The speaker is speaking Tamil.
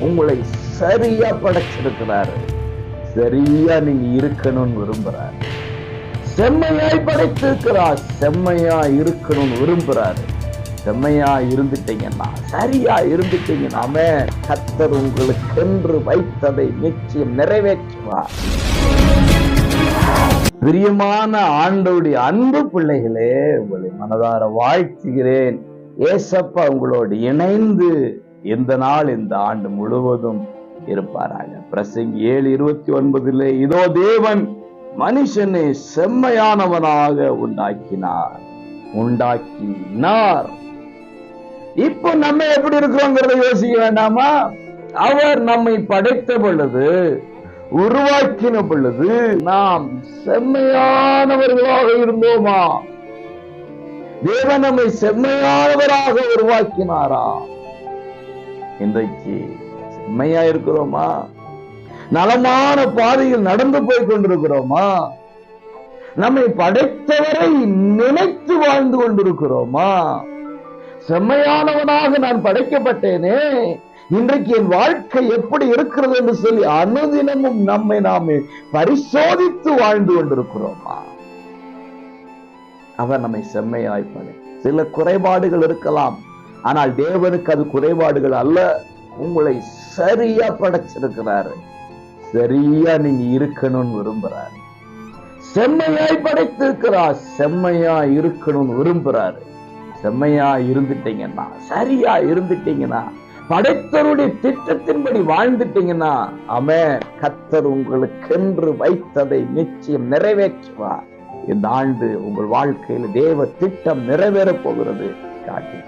உங்களை சரியா படைச்சிருக்கிறாரு. சரியா நீங்க இருக்கணும்னு விரும்புறாரு. செம்மையாய் படைத்திருக்கிறார். செம்மையா இருக்கணும்னு விரும்புறாரு. செம்மையா இருந்துட்டீங்கன்னா, சரியா இருந்துட்டீங்கன்னா, கர்த்தர் உங்களுக்கு வைத்ததை நிச்சயம் நிறைவேற்றுவார். பிரியமான ஆண்டவருடைய அன்பு பிள்ளைகளே, உங்களை மனதார வாழ்த்துகிறேன். ஏசப்பா உங்களோடு இணைந்து இந்த நாள் இந்த ஆண்டு முழுவதும் இருப்பாராக. பிரசங்கி 7:29 இதோ தேவன் மனுஷனை செம்மையானவனாக உண்டாக்கினார். இப்போ நம்ம எப்படி இருக்கிறோங்கிறத யோசிக்க வேண்டாமா? அவர் நம்மை படைத்த பொழுது, உருவாக்கின பொழுது நாம் செம்மையானவர்களாக இருந்தோமா? தேவன் நம்மை செம்மையானவராக உருவாக்கினாரா? இன்றைக்கு செம்மையா இருக்கிறோமா? நலமான பாதையில் நடந்து போய் கொண்டிருக்கிறோமா? நம்மை படைத்தவரை நினைத்து வாழ்ந்து கொண்டிருக்கிறோமா? செம்மையானவனாக நான் படைக்கப்பட்டேனே, இன்றைக்கு என் வாழ்க்கை எப்படி இருக்கிறது என்று சொல்லி அனுதினமும் நாமே பரிசோதித்து வாழ்ந்து கொண்டிருக்கிறோமா? அவர் நம்மை செம்மையாய் படை. சில குறைபாடுகள் இருக்கலாம், ஆனால் தேவனுக்கு அது குறைபாடுகள் அல்ல. உங்களை சரியா படைச்சிருக்கிறாரு. சரியா நீங்க இருக்கணும்னு விரும்புறாரு. செம்மையாய் படைத்திருக்கிறார். செம்மையா இருக்கணும்னு விரும்புறாரு. செம்மையா இருந்துட்டீங்கன்னா, சரியா இருந்துட்டீங்கன்னா, படைத்தருடைய திட்டத்தின்படி வாழ்ந்துட்டீங்கன்னா, கர்த்தர் உங்களுக்கு வைத்ததை நிச்சயம் நிறைவேற்றுவார். இந்த ஆண்டு உங்கள் வாழ்க்கையில் தேவ திட்டம் நிறைவேறப் போகிறது. காட்டி